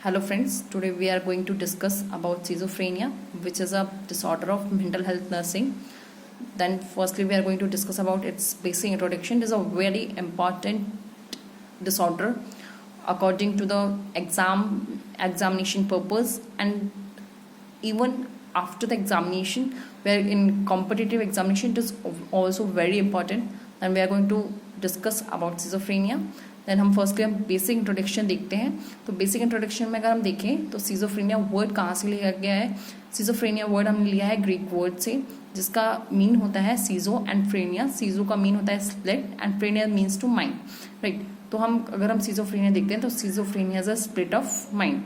Hello friends, today we are going to discuss about schizophrenia, which is a disorder of mental health nursing. Then firstly we are going to discuss about its basic introduction. It is a very important disorder according to the examination purpose, and even after the examination, where in competitive examination it is also very important. Then we are going to discuss about schizophrenia. Then हम firstly हम basic introduction देखते हैं. तो basic introduction में अगर हम देखें तो सीजोफ्रेनिया वर्ड कहाँ से लिया गया है. सीजोफ्रेनिया वर्ड हमने लिया है ग्रीक वर्ड से, जिसका मीन होता है सीजो एंड फ्रेनिया. सीजो का मीन होता है split and phrenia means to mind, right. तो हम अगर हम सीजोफ्रेनिया देखते हैं तो schizophrenia is a split of mind.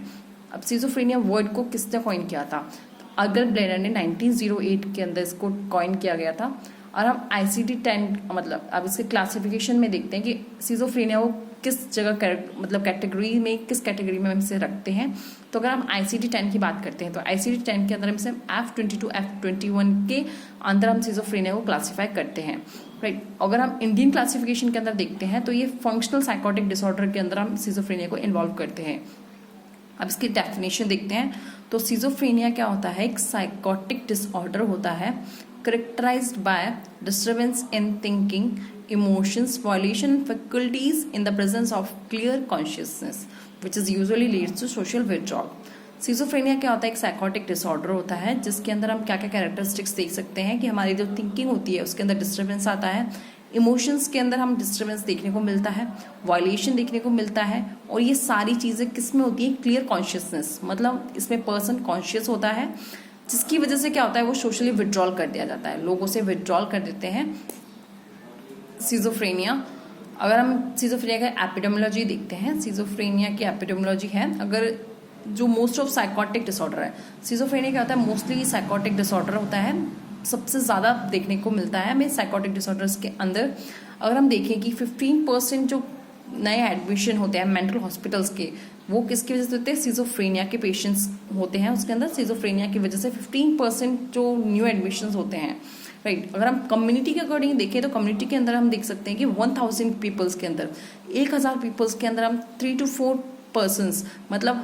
अब सीजोफ्रेनिया वर्ड को किसने कॉइन किया था? तो अगर ब्लेनर ने 1908 के अंदर इसको कॉइन किया गया था. और हम ICD-10 मतलब अब इसके क्लासिफिकेशन में देखते हैं कि सीजोफ्रेनिया को किस जगह मतलब कैटेगरी में, किस कैटेगरी में हम इसे रखते हैं. तो अगर हम ICD-10 की बात करते हैं तो ICD-10 के अंदर हम इसे F22 F21 के अंदर हम सीजोफ्रेनिया को क्लासीफाई करते हैं, राइट. अगर हम इंडियन क्लासिफिकेशन के अंदर देखते हैं तो ये फंक्शनल साइकोटिक डिसऑर्डर के अंदर हम सीजोफ्रेनिया को इन्वॉल्व करते हैं. अब इसकी डेफिनेशन देखते हैं. तो सीजोफ्रेनिया क्या होता है? एक साइकोटिक डिसऑर्डर होता है characterized by disturbance in thinking, emotions, violation of faculties in the presence of clear consciousness, which is usually leads to social withdrawal. Schizophrenia क्या होता है? एक साइकोटिक डिसऑर्डर होता है जिसके अंदर हम क्या क्या कैरेक्टरिस्टिक्स देख सकते हैं कि हमारी जो थिंकिंग होती है उसके अंदर डिस्टर्बेंस आता है, इमोशंस के अंदर हम डिस्टर्बेंस देखने को मिलता है, वायलेशन देखने को मिलता है, और ये सारी चीज़ें किस में होती है? क्लियर कॉन्शियसनेस, मतलब इसमें पर्सन कॉन्शियस होता है, जिसकी वजह से क्या होता है? वो सोशली विड्रॉल कर दिया जाता है, लोगों से विड्रॉल कर देते हैं सीजोफ्रेनिया. अगर हम सीजोफ्रेनिया का एपिडेमियोलॉजी देखते हैं, सीजोफ्रेनिया की एपिडेमियोलॉजी है अगर जो मोस्ट ऑफ साइकोटिक डिसऑर्डर है. सीजोफ्रेनिया क्या होता है? मोस्टली साइकोटिक डिसऑर्डर होता है, सबसे ज़्यादा देखने को मिलता है हमें साइकोटिक डिसऑर्डर्स के अंदर. अगर हम देखें कि 15% जो नए एडमिशन होते हैं मेंटल हॉस्पिटल्स के, वो किसकी वजह से होते हैं? सीजोफ्रेनिया के पेशेंट्स होते हैं उसके अंदर. सीजोफ्रेनिया की वजह से 15% जो न्यू एडमिशन्स होते हैं, राइट. अगर हम कम्युनिटी के अकॉर्डिंग देखें तो कम्युनिटी के अंदर हम देख सकते हैं कि 1000 पीपल्स के अंदर, 1000 पीपल्स के अंदर हम 3 to 4 पर्सनस, मतलब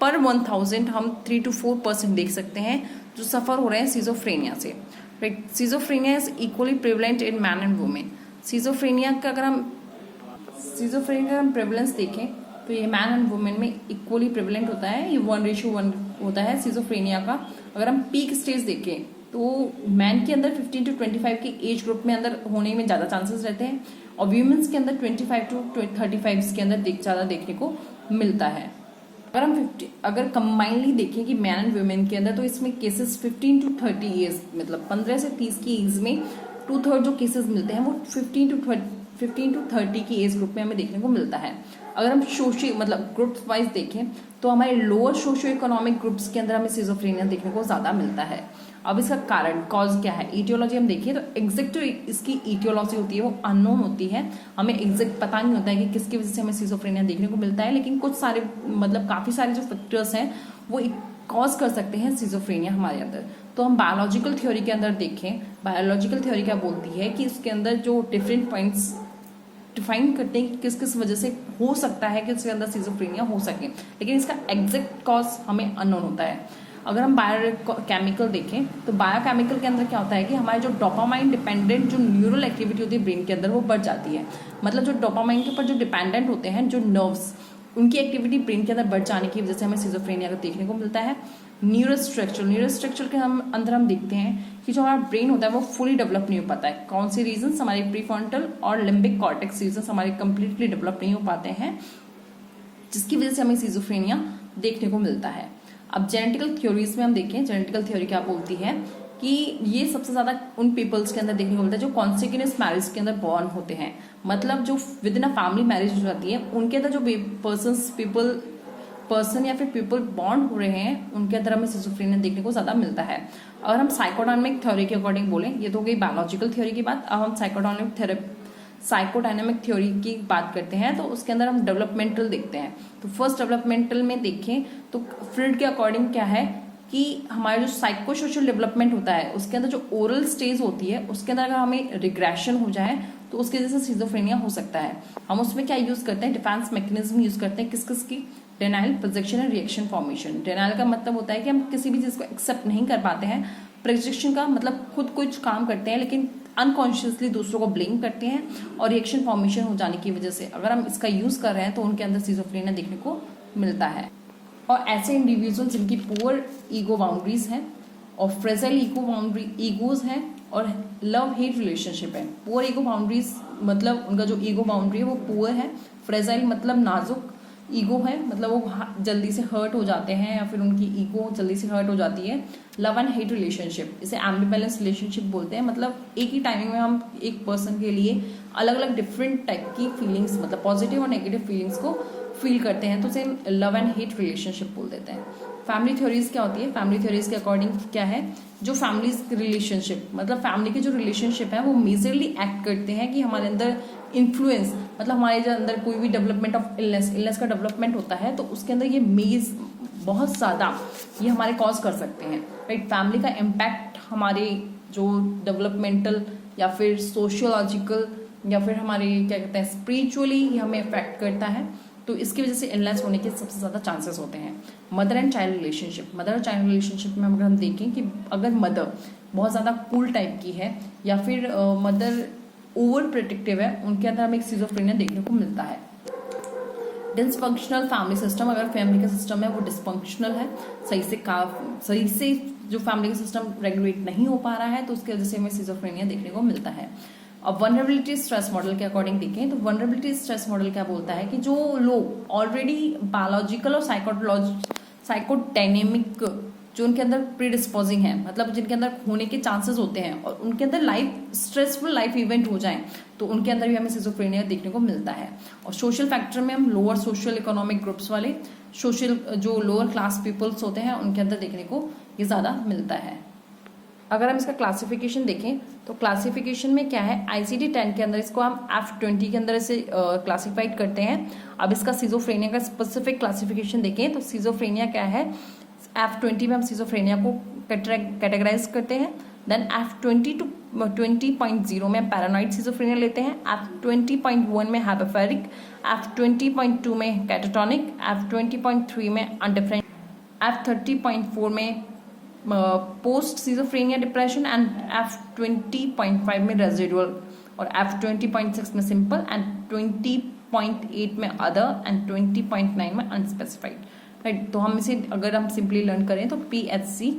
पर 1000 हम 3 to 4% देख सकते हैं जो सफ़र हो रहे हैं सीजोफ्रेनिया से, right. Schizophrenia is equally prevalent in man and women. Schizophrenia का अगर हम प्रेवलेंस देखें तो ये मैन एंड वुमेन में इक्वली प्रेवलेंट होता है. ये 1:1 होता है सीजोफ्रेनिया का. अगर हम पीक स्टेज देखें तो मैन के अंदर 15 to 25 की एज ग्रुप में अंदर होने में ज़्यादा चांसेस रहते हैं, और वीमेंस के अंदर 25 to 35 के अंदर ज़्यादा देखने को मिलता है. अगर हम अगर कंबाइनली देखें कि मैन एंड वुमेन के अंदर, तो इसमें केसेस 15 to 30 ईयर्स, मतलब 15 से 30 की एज में 2/3 जो केसेस मिलते हैं वो 15 to 30 की एज ग्रुप में हमें देखने को मिलता है. अगर हम सोशियो मतलब ग्रुप्स वाइज देखें तो हमारे लोअर सोशियो इकोनॉमिक ग्रुप्स के अंदर हमें सीजोफ्रेनिया देखने को ज़्यादा मिलता है. अब इसका कारण कॉज क्या है? ईटियोलॉजी हम देखिए तो एग्जैक्ट इसकी ईटियोलॉजी होती है वो अननोन होती है, हमें एग्जैक्ट पता नहीं होता है कि किसकी वजह से हमें सीजोफ्रेनिया देखने को मिलता है. लेकिन कुछ सारे मतलब काफ़ी सारे जो फैक्टर्स हैं वो कॉज कर सकते हैं सीजोफ्रेनिया हमारे अंदर. तो हम बायोलॉजिकल थ्योरी के अंदर देखें, बायोलॉजिकल थ्योरी क्या बोलती है कि उसके अंदर जो डिफरेंट पॉइंट्स डिफाइन करते हैं कि किस किस वजह से हो सकता है कि उसके अंदर सीजोफ्रेनिया हो सके, लेकिन इसका एग्जैक्ट कॉज हमें अननोन होता है. अगर हम बायोकेमिकल देखें तो बायोकेमिकल के अंदर क्या होता है कि हमारे जो डोपामाइन डिपेंडेंट जो न्यूरल एक्टिविटी होती है ब्रेन के अंदर वो बढ़ जाती है. मतलब जो डोपामाइन के ऊपर जो डिपेंडेंट होते हैं जो नर्व्स, उनकी एक्टिविटी ब्रेन के अंदर बढ़ जाने की वजह से हमें सीजोफ्रेनिया को देखने को मिलता है. न्यूरल स्ट्रक्चर के अंदर हम देखते हैं कि जो हमारा ब्रेन होता है वो फुली डेवलप नहीं हो पाता है. कौन सी रीजन? हमारे प्रीफ्रंटल और लिम्बिक कॉर्टेक्स रीजन हमारे कंप्लीटली डेवलप नहीं हो पाते हैं, जिसकी वजह से हमें सीजोफ्रेनिया देखने को मिलता है. अब जेनेटिकल थ्योरीज में हम देखें, जेनेटिकल थ्योरी क्या बोलती है कि ये सबसे ज़्यादा उन पीपल्स के अंदर देखने को मिलता है जो कॉन्सिक्वेंस मैरिज के अंदर बॉर्न होते हैं, मतलब जो with in a family marriage हो जाती है उनके अंदर जो पर्सन या फिर पीपल बॉन्ड हो रहे हैं उनके अंदर हमें सीजोफ्रेनिया देखने को ज़्यादा मिलता है. अगर हम साइकोडायनेमिक थ्योरी के अकॉर्डिंग बोलें, ये तो हो गई बायोलॉजिकल थ्योरी की बात. अब हम साइकोडायनेमिक थ्योरी की बात करते हैं तो उसके अंदर हम डेवलपमेंटल देखते हैं. तो फर्स्ट डेवलपमेंटल में देखें तो फ्रीड के अकॉर्डिंग क्या है कि हमारा जो साइको सोशल डेवलपमेंट होता है उसके अंदर जो ओरल स्टेज होती है उसके अंदर अगर हमें रिग्रेशन हो जाए तो उसकी वजह से सीजोफ्रेनिया हो सकता है. हम उसमें क्या यूज़ करते हैं? डिफेंस मैकेनिज्म यूज़ करते हैं. किस किस की? Denial, projection and reaction formation. Denial का मतलब होता है कि हम किसी भी चीज़ को एक्सेप्ट नहीं कर पाते हैं। प्रोजेक्शन का मतलब खुद कुछ काम करते हैं लेकिन अनकॉन्शियसली दूसरों को ब्लेम करते हैं, और रिएक्शन फॉर्मेशन हो जाने की वजह से अगर हम इसका यूज़ कर रहे हैं तो उनके अंदर सिजोफ्रेनिया देखने को मिलता है। और ऐसे इंडिविजुअल जिनकी पुअर ईगो बाउंड्रीज हैं और फ्रेजाइल ईगोज हैं और लव हेट रिलेशनशिप है। पुअर ईगो बाउंड्रीज मतलब उनका जो ईगो बाउंड्री है वो पुअर है। फ्रेजाइल मतलब नाजुक ईगो है, मतलब वो जल्दी से हर्ट हो जाते हैं या फिर उनकी ईगो जल्दी से हर्ट हो जाती है। लव एंड हेट रिलेशनशिप, इसे एम्बिवैलेंस रिलेशनशिप बोलते हैं, मतलब एक ही टाइमिंग में हम एक पर्सन के लिए अलग अलग डिफरेंट टाइप की फीलिंग्स, मतलब पॉजिटिव और नेगेटिव फीलिंग्स को फील करते हैं, तो उसे लव एंड हेट रिलेशनशिप बोल देते हैं। फैमिली थ्योरीज क्या होती है? फैमिली थ्योरीज के अकॉर्डिंग क्या है, जो फैमिलीज रिलेशनशिप मतलब फैमिली के जो रिलेशनशिप है वो मेजरली एक्ट करते हैं कि हमारे अंदर इन्फ्लुएंस, मतलब हमारे जो अंदर कोई भी डेवलपमेंट ऑफ इलनेस का डेवलपमेंट होता है तो उसके अंदर ये मेज बहुत ज़्यादा ये हमारे कॉज कर सकते हैं, राइट। फैमिली का इम्पैक्ट हमारे जो डेवलपमेंटल या फिर सोशियोलॉजिकल या फिर हमारे क्या कहते हैं स्पिरिचुअली हमें अफेक्ट करता है, तो इसकी वजह से इलनेस होने के सबसे ज़्यादा चांसेस होते हैं। Mother and child relationship, mother और चाइल्ड रिलेशनशिप में अगर हम देखें कि अगर मदर बहुत ज़्यादा कूल टाइप की है या फिर मदर ओवर प्रोटेक्टिव है, उनके अंदर हमें एक सिजोफ्रेनिया देखने को मिलता है। डिसफंक्शनल फैमिली सिस्टम, अगर फैमिली का सिस्टम है वो डिसफंक्शनल है, सही से जो फैमिली का सिस्टम रेगुलेट नहीं हो पा रहा है, तो उसकी वजह से हमें सिजोफ्रेनिया देखने को मिलता है। अब वनरेबिलिटी स्ट्रेस मॉडल के अकॉर्डिंग देखें तो वनरेबिलिटी स्ट्रेस मॉडल क्या बोलता है कि जो लोग ऑलरेडी बायोलॉजिकल और साइकोडायनेमिक जो उनके अंदर प्रीडिस्पोजिंग है, मतलब जिनके अंदर होने के चांसेस होते हैं और उनके अंदर स्ट्रेसफुल लाइफ इवेंट हो जाए तो उनके अंदर भी हमें सिजोफ्रेनिया देखने को मिलता है। और सोशल फैक्टर में हम लोअर सोशल इकोनॉमिक ग्रुप्स वाले जो लोअर क्लास पीपल्स होते हैं उनके अंदर देखने को ये ज़्यादा मिलता है। अगर हम इसका क्लासिफिकेशन देखें तो क्लासिफिकेशन में क्या है, ICD-10 के अंदर इसको हम F20 के अंदर इसे क्लासिफाइड करते हैं। अब इसका सिजोफ्रेनिया का स्पेसिफिक क्लासिफिकेशन देखें तो सिजोफ्रेनिया क्या है, F20 में हम सिजोफ्रेनिया को कैटेगराइज करते हैं। देन F20 to 20.0 में पैरानॉइड सिजोफ्रेनिया लेते हैं, F20.1 में हाइपोफेरिक, F20.2 में कैटाटोनिक, F20.3 में अनडिफरेंशिएटेड, F30.4 में post schizophrenia depression and F20.5 में रेजिडुअल और F20.6 में सिंपल एंड 20.8 में अदर एंड 20.9 में अनस्पेसिफाइड, राइट। तो हम इसे अगर हम सिंपली लर्न करें तो PHC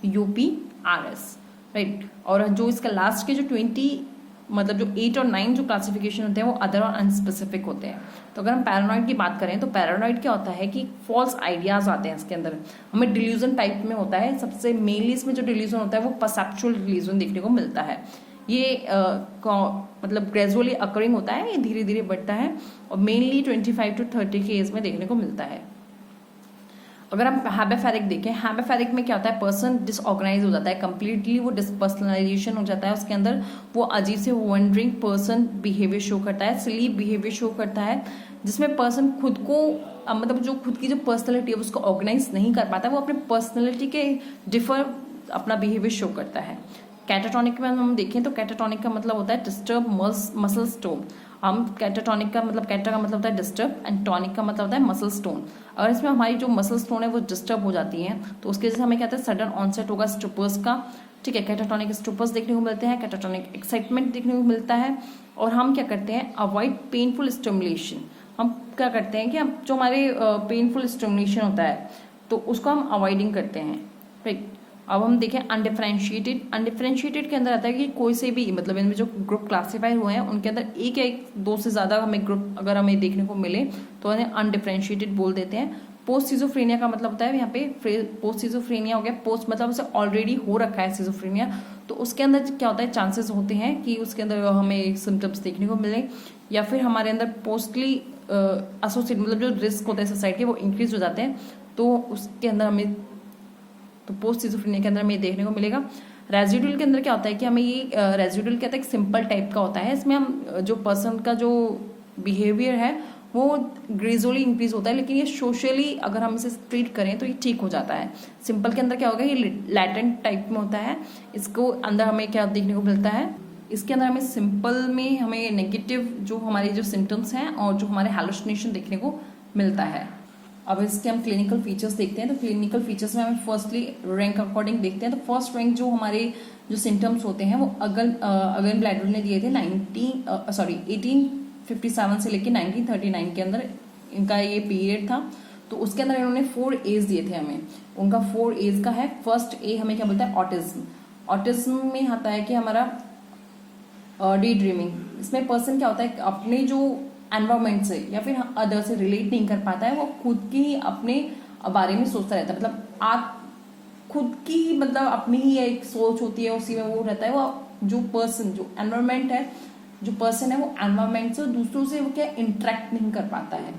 UPRS, राइट। और जो इसका लास्ट के जो 20 मतलब जो 8 और 9 जो क्लासिफिकेशन होते हैं वो अदर और अनस्पेसिफिक होते हैं। तो अगर हम पैरानॉइड की बात करें तो पैरानॉइड क्या होता है कि फॉल्स आइडियाज आते हैं इसके अंदर, हमें डिल्यूजन टाइप में होता है। सबसे मेनली इसमें जो डिल्यूजन होता है वो परसेप्चुअल डिल्यूजन देखने को मिलता है। ये मतलब ग्रेजुअली अकरिंग होता है, ये धीरे धीरे बढ़ता है और मेनली 25 to 30 के एज में देखने को मिलता है। अगर हम हैबेफेरिक देखें, हैबेफेरिक में क्या होता है, पर्सन डिसऑर्गेनाइज हो जाता है कंप्लीटली, वो डिसपर्सनलाइजेशन हो जाता है उसके अंदर, वो अजीब से वंडरिंग पर्सन बिहेवियर शो करता है, सिली बिहेवियर शो करता है, जिसमें पर्सन खुद को मतलब जो खुद की जो पर्सनैलिटी है उसको ऑर्गेनाइज नहीं कर पाता, वो अपने पर्सनैलिटी के डिफर अपना बिहेवियर शो करता है। कैटाटोनिक में हम देखें तो कैटाटोनिक का मतलब होता है डिस्टर्ब मसल स्टोन। हम कैटाटोनिक का मतलब कैटा का मतलब होता है डिस्टर्ब एंड टॉनिक का मतलब होता है मसल स्टोन। अगर इसमें हमारी जो मसल स्टोन है वो डिस्टर्ब हो जाती है तो उसके वजह से हमें कहते हैं सडन ऑनसेट होगा स्टूपर्स का, ठीक है। कैटाटोनिक स्टूपर्स देखने को मिलते हैं, कैटाटोनिक एक्साइटमेंट देखने को मिलता है। और हम क्या करते हैं, अवॉइड पेनफुल स्टिमुलेशन। हम क्या करते हैं कि हम जो हमारे पेनफुल स्टिमुलेशन होता है तो उसको हम अवॉइडिंग करते हैं, राइट। अब हम देखें अनडिफरेंशिएटेड के अंदर आता है कि कोई से भी मतलब इनमें जो ग्रुप क्लासीफाई हुए हैं उनके अंदर एक या दो से ज़्यादा हमें ग्रुप अगर हमें देखने को मिले तो उन्हें अनडिफरेंशिएटेड बोल देते हैं। पोस्ट सिजोफ्रेनिया का मतलब होता है यहाँ पे पोस्ट सिजोफ्रेनिया हो गया, पोस्ट मतलब उसे ऑलरेडी हो रखा है सिजोफ्रेनिया, तो उसके अंदर क्या होता है, चांसेस होते हैं कि उसके अंदर हमें सिम्टम्स देखने को मिले या फिर हमारे अंदर पोस्टली एसोसिएट मतलब जो रिस्क होता है सोसाइटी के वो इंक्रीज हो जाते हैं, तो उसके अंदर हमें तो पोस्ट सिजोफ्रेनिया के अंदर हमें देखने को मिलेगा। रेजिडुअल के अंदर क्या होता है कि हमें ये रेजिडुअल कहते हैं एक सिंपल टाइप का होता है, इसमें हम जो पर्सन का जो बिहेवियर है वो ग्रेजुअली इंक्रीज होता है, लेकिन ये सोशली अगर हम इसे ट्रीट करें तो ये ठीक हो जाता है। सिंपल के अंदर क्या होगा, ये लैटेंट टाइप में होता है, इसको अंदर हमें क्या देखने को मिलता है, इसके अंदर हमें सिंपल में हमें नेगेटिव जो हमारे जो सिम्टम्स हैं और जो हमारे हैलुसिनेशन देखने को मिलता है। अब इसके हम क्लिनिकल फीचर्स देखते हैं। तो क्लिनिकल फीचर्स में हमें फर्स्टली रैंक अकॉर्डिंग देखते हैं। तो फर्स्ट रैंक जो हमारे जो सिम्टम्स होते हैं वो अगन ब्लैडर ने दिए थे 1857 से लेकर 1939 के अंदर इनका ये पीरियड था। तो उसके अंदर इन्होंने 4 एज दिए थे हमें। उनका 4 एज का है। फर्स्ट ए हमें क्या बोलता है, ऑटिज्म। ऑटिज्म में आता है कि हमारा डे ड्रीमिंग। इसमें पर्सन क्या होता है, अपने जो एनवायरमेंट से या फिर अदर से रिलेट नहीं कर पाता है, वो खुद की अपने बारे में सोचता रहता है। मतलब आप खुद की मतलब अपनी ही एक सोच होती है, उसी में वो रहता है। वो जो पर्सन जो एनवायरमेंट है, जो पर्सन है वो एनवायरमेंट से दूसरों से वो क्या इंटरेक्ट नहीं कर पाता है।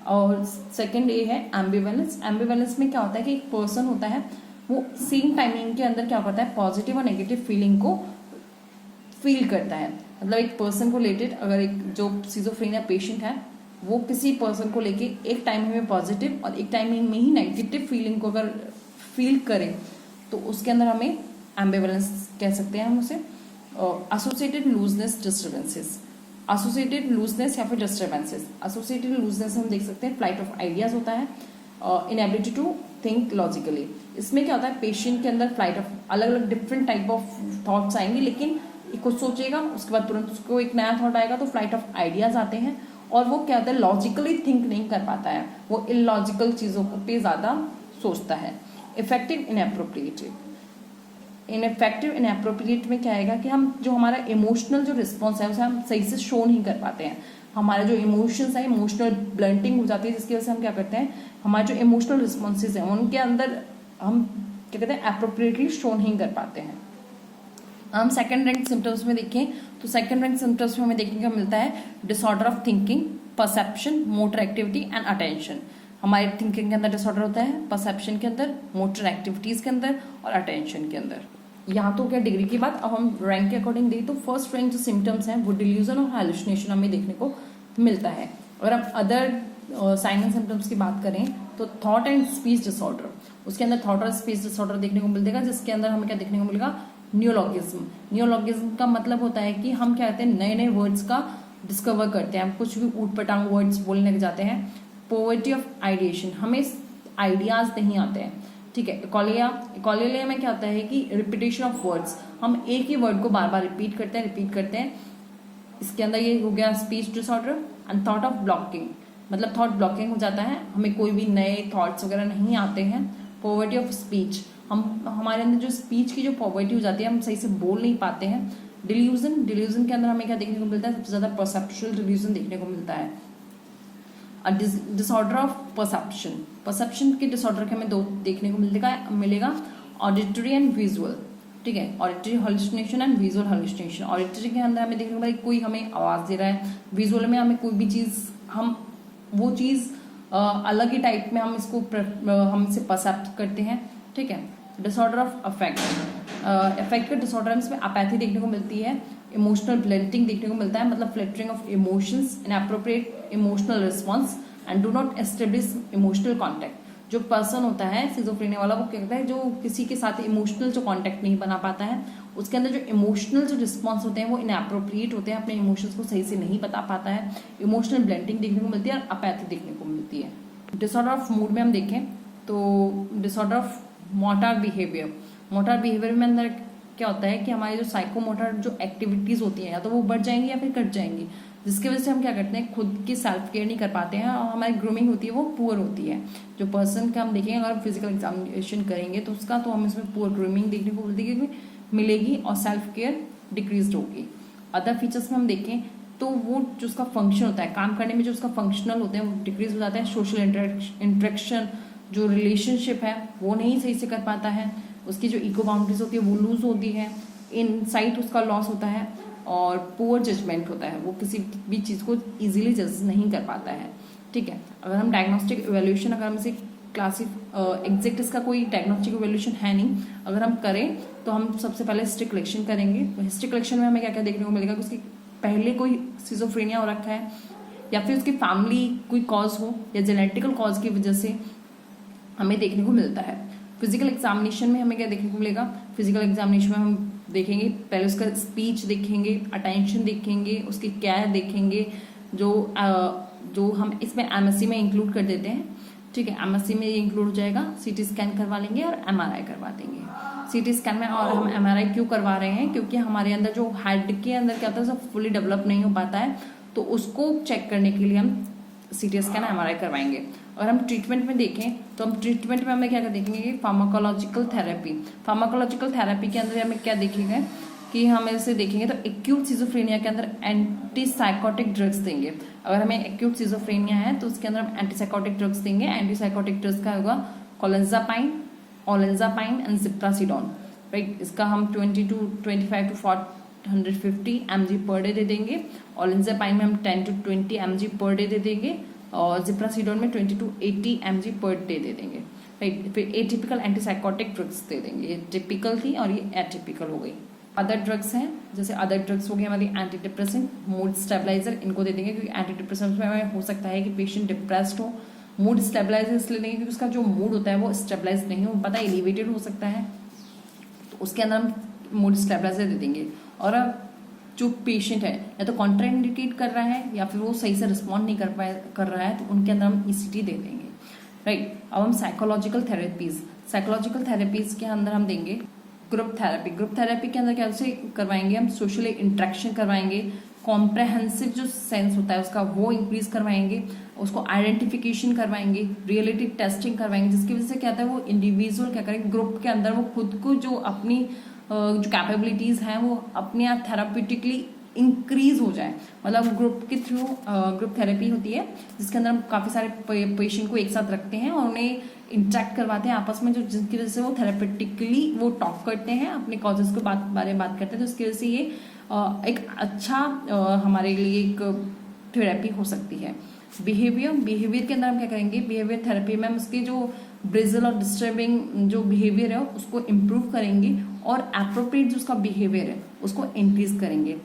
और सेकंड ए है एम्बिवेलेंस। एम्बिवेलेंस में क्या होता है कि एक पर्सन होता है वो सेम टाइमिंग के अंदर क्या करता है, पॉजिटिव और नेगेटिव फीलिंग को फील करता है। मतलब एक पर्सन को रिलेटेड अगर एक जो सिजोफ्रेनिया पेशेंट है वो किसी पर्सन को लेके एक टाइम में पॉजिटिव और एक टाइमिंग में ही नेगेटिव फीलिंग को अगर फील करे तो उसके अंदर हमें एम्बिवेलेंस कह सकते हैं हम उसे। Associated looseness disturbances, associated looseness या फिर डिस्टर्बेंसेस। एसोसिएटेड लूजनेस हम देख सकते हैं फ्लाइट ऑफ आइडियाज होता है, इनएबिलिटी टू थिंक लॉजिकली। इसमें क्या होता है, पेशेंट के अंदर फ्लाइट ऑफ अलग अलग डिफरेंट टाइप ऑफ थॉट्स आएंगे, लेकिन कुछ सोचेगा उसके बाद तुरंत उसको एक नया थॉट आएगा, तो फ्लाइट ऑफ आइडियाज आते हैं। और वो क्या होता है, लॉजिकली थिंक नहीं कर पाता है, वो इलॉजिकल चीजों पे ज्यादा सोचता है। इफेक्टिव इनएप्रोप्रिएट, इनफेक्टिव इनएप्रोप्रिएट में क्या आएगा कि हम जो हमारा इमोशनल जो रिस्पॉन्स है उसे हम सही से शो नहीं कर पाते हैं। हमारे जो इमोशंस है, इमोशनल ब्लंटिंग हो जाती है, जिसकी वजह से हम क्या करते हैं, हमारे जो इमोशनल रिस्पॉन्सेज हैं उनके अंदर हम क्या कहते हैं, अप्रोप्रिएटली शो नहीं कर पाते हैं। हम सेकंड रैंक सिम्टम्स में देखें तो सेकंड रैंक सिम्टम्स में हमें देखने को मिलता है disorder of thinking, perception, motor activity and attention. हमारे थिंकिंग के अंदर डिसऑर्डर होता है, परसेप्शन के अंदर, मोटर एक्टिविटीज के अंदर और अटेंशन के अंदर। यहाँ तो क्या डिग्री की बात। अब हम रैंक के अकॉर्डिंग देखें तो फर्स्ट रैंक जो सिम्टम्स हैं वो डिल्यूजन और हैलुसिनेशन हमें देखने को मिलता है। अगर हम अदर साइन एंड सिम्टम्स की बात करें तो थॉट एंड स्पीच डिसऑर्डर, उसके अंदर थॉट और स्पीच डिसऑर्डर देखने को मिलेगा, जिसके अंदर हमें क्या देखने को मिलेगा, नियोलॉगिज्म। नियोलॉगिज्म का मतलब होता है कि हम क्या कहते हैं, नए नए वर्ड्स का डिस्कवर करते हैं, हम कुछ भी ऊट पटांग वर्ड्स बोलने लग जाते हैं। पोवर्टी ऑफ आइडिएशन, हमें आइडियाज नहीं आते हैं, ठीक है। इकोलिया में क्या होता है कि रिपीटेशन ऑफ वर्ड्स, हम एक ही वर्ड को बार बार रिपीट करते हैं। इसके अंदर ये हो गया speech disorder. And thought of blocking, मतलब थॉट ब्लॉकिंग हो जाता है, हमें कोई भी नए थॉट्स वगैरह नहीं आते हैं। पोवर्टी ऑफ स्पीच, हमारे अंदर जो स्पीच की जो पॉवर्टी हो जाती है, हम सही से बोल नहीं पाते हैं। डिल्यूजन के अंदर हमें क्या देखने को मिलता है, सबसे ज्यादा परसेप्चुअल डिल्यूजन देखने को मिलता है। डिसऑर्डर ऑफ परसेप्शन के डिसऑर्डर के हमें दो देखने को मिलेगा, ऑडिटरी एंड विजुअल, ठीक है। Auditory hallucination and visual hallucination. Auditory के अंदर हमें देखने को मिलेगा कोई हमें आवाज दे रहा है, विजुअल में हमें कोई भी चीज, हम वो चीज अलग ही टाइप में हम इसको हम इसे परसेप्ट करते हैं, ठीक है। डिसऑर्डर ऑफ अफेक्ट के डिसऑर्डर में इसमें अपैथी देखने को मिलती है, इमोशनल ब्लेंटिंग देखने को मिलता है, मतलब fluttering of emotions, inappropriate emotional response and do not establish emotional contact. जो पर्सन होता है सिजोफ्रेनिया वाला, वो क्या करता है, जो किसी के साथ इमोशनल जो कॉन्टैक्ट नहीं बना पाता है, उसके अंदर जो इमोशनल जो रिस्पॉन्स होते हैं वो इनएप्रोप्रिएट होते हैं, अपने इमोशंस को सही से नहीं बता पाता है। इमोशनल ब्लेंटिंग देखने को मिलती है और अपैथी देखने को मिलती है। डिसऑर्डर ऑफ मूड में हम देखें तो डिसऑर्डर ऑफ मोटर बिहेवियर में अंदर क्या होता है कि हमारी जो साइकोमोटर जो एक्टिविटीज होती हैं या तो वो बढ़ जाएंगी या फिर कट जाएंगी, जिसकी वजह से हम क्या करते हैं, खुद की सेल्फ केयर नहीं कर पाते हैं और हमारी ग्रूमिंग होती है वो पुअर होती है। जो पर्सन का हम देखेंगे, अगर हम फिजिकल एग्जामिनेशन करेंगे तो उसका तो हम इसमें पुअर ग्रूमिंग देखने को मिलेगी और सेल्फ केयर डिक्रीज होगी। अदर फीचर्स में हम देखें तो वो जो उसका फंक्शन होता है, काम करने में जो उसका फंक्शनल होते हैं वो डिक्रीज हो जाता है। सोशल इंटरेक्शन, जो रिलेशनशिप है वो नहीं सही से कर पाता है, उसकी जो इको बाउंड्रीज होती है वो लूज होती है, इनसाइट उसका लॉस होता है और पुअर जजमेंट होता है, वो किसी भी चीज़ को इजीली जज नहीं कर पाता है, ठीक है। अगर हम डायग्नोस्टिक इवैल्यूएशन, अगर हम इसे एग्जैक्ट इसका कोई डायग्नोस्टिक इवैल्यूएशन है नहीं, अगर हम करें तो हम सबसे पहले हिस्ट्री कलेक्शन करेंगे। तो हिस्ट्री कलेक्शन में हमें क्या क्या देखने को मिलेगा कि उसकी पहले कोई सिजोफ्रेनिया हो रखा है या फिर उसकी फैमिली कोई कॉज हो या जेनेटिकल कॉज की वजह से हमें देखने को मिलता है। फिजिकल एग्जामिनेशन में हमें क्या देखने को मिलेगा, फिजिकल एग्जामिनेशन में हम देखेंगे पहले उसका स्पीच देखेंगे, अटेंशन देखेंगे, उसकी केयर देखेंगे, जो हम इसमें एमएससी में इंक्लूड कर देते हैं। ठीक है, एमएससी में ये इंक्लूड हो जाएगा। सीटी स्कैन करवा लेंगे और एमआरआई करवा देंगे। सीटी स्कैन में और हम एमआरआई क्यों करवा रहे हैं, क्योंकि हमारे अंदर जो हेड के अंदर क्या होता है सब फुली डेवलप नहीं हो पाता है, तो उसको चेक करने के लिए हम सीटी स्कैन एमआरआई करवाएंगे। और हम ट्रीटमेंट में देखें तो हम ट्रीटमेंट में हमें क्या देखेंगे, फार्माकोलॉजिकल थेरेपी। फार्माकोलॉजिकल थेरेपी के अंदर हमें क्या देखेंगे कि हम इसे देखेंगे तो एक्यूट सिजोफ्रेनिया के अंदर एंटीसाइकोटिक ड्रग्स देंगे। अगर हमें एक्यूट सिजोफ्रेनिया है तो उसके अंदर हम एंटीसाइकोटिक ड्रग्स देंगे। एंटीसाइकोटिक ड्रग्स का होगा कोलेंजापाइन, ओलेंजापाइन एंड जिप्रासिडोन, राइट। इसका हम 25 to 150 mg per day they देंगे। ओलेंजापाइन में हम 10 to 20 mg per day they देंगे और जिप्रासिडोन में 20 to 80 mg per day they देंगे, राइट। फिर एटिपिकल एंटीसाइकोटिक ड्रग्स दे देंगे। ये टिपिकल थी और ये एटिपिकल हो गई। अदर ड्रग्स हैं, जैसे अदर ड्रग्स हो गए हमारी एंटी डिप्रेसेंट, मूड स्टेबलाइजर, इनको दे देंगे क्योंकि एंटी डिप्रेसेंट में हमें हो सकता है कि पेशेंट डिप्रेस्ड हो। मूड स्टेबलाइजर इसलिए देंगे क्योंकि उसका जो मूड होता है वो स्टेबलाइज नहीं हो पाता, एलिवेटेड हो सकता है, तो उसके अंदर हम मूड स्टेबलाइजर दे देंगे। और अब जो पेशेंट है या तो कॉन्ट्राइंडिकेट कर रहा है या फिर वो सही से रिस्पॉन्ड नहीं कर रहा है तो उनके अंदर हम ईसीटी दे देंगे, राइट। अब हम साइकोलॉजिकल थेरेपीज के अंदर हम देंगे ग्रुप थेरेपी के अंदर कैसे करवाएंगे, हम सोशल इंटरेक्शन करवाएंगे, कॉम्प्रहेंसिव जो सेंस होता है उसका वो इंक्रीज करवाएंगे, उसको आइडेंटिफिकेशन करवाएंगे, रियलिटी टेस्टिंग करवाएंगे, जिसकी वजह से क्या होता है वो इंडिविजुअल क्या करेंगे, ग्रुप के अंदर वो खुद को जो अपनी जो कैपेबिलिटीज हैं वो अपने आप थेराप्यूटिकली इंक्रीज हो जाए। मतलब ग्रुप के थ्रू ग्रुप थेरेपी होती है जिसके अंदर हम काफी सारे पेशेंट को एक साथ रखते हैं और उन्हें इंटरेक्ट करवाते हैं आपस में, जो जिसकी वजह से वो थेरापेटिकली वो टॉक करते हैं, अपने कॉजेज के बारे में बात करते हैं, तो उसकी वजह से ये एक अच्छा हमारे लिए एक थेरेपी हो सकती है। बिहेवियर के अंदर हम क्या करेंगे, बिहेवियर थेरेपी में हम उसके जो ब्रिजल और डिस्टर्बिंग जो बिहेवियर है उसको इम्प्रूव करेंगे और एप्रोप्रिएट जो उसका बिहेवियर है उसको इंक्रीज करेंगे।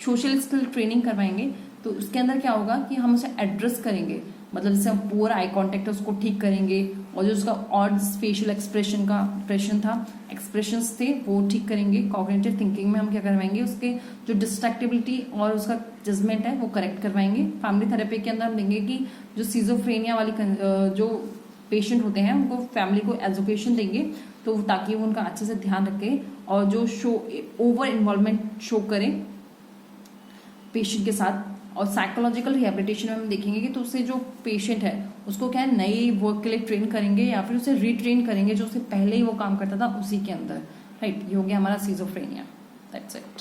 सोशल स्किल ट्रेनिंग करवाएंगे, तो उसके अंदर क्या होगा कि हम उसे एड्रेस करेंगे, मतलब जैसे हम पूरा आई कॉन्टेक्ट है उसको ठीक करेंगे और जो उसका ऑड फेशियल एक्सप्रेशंस थे वो ठीक करेंगे। कॉग्निटिव थिंकिंग में हम क्या करवाएंगे, उसके जो डिस्ट्रैक्टिबिलिटी और उसका जजमेंट है वो करेक्ट करवाएंगे। फैमिली थेरेपी के अंदर हम देंगे कि जो सिजोफ्रेनिया वाली जो पेशेंट होते हैं उनको फैमिली को एजुकेशन देंगे तो ताकि वो उनका अच्छे से ध्यान रखें और जो ओवर इन्वॉल्वमेंट शो करें पेशेंट के साथ। और साइकोलॉजिकल रिहेबिलिटेशन में हम देखेंगे कि तो उससे जो पेशेंट है उसको क्या है नई वर्क के लिए ट्रेन करेंगे या फिर उसे रीट्रेन करेंगे जो उससे पहले ही वो काम करता था उसी के अंदर, राइट। ये हो गया हमारा सिजोफ्रेनिया। That's it.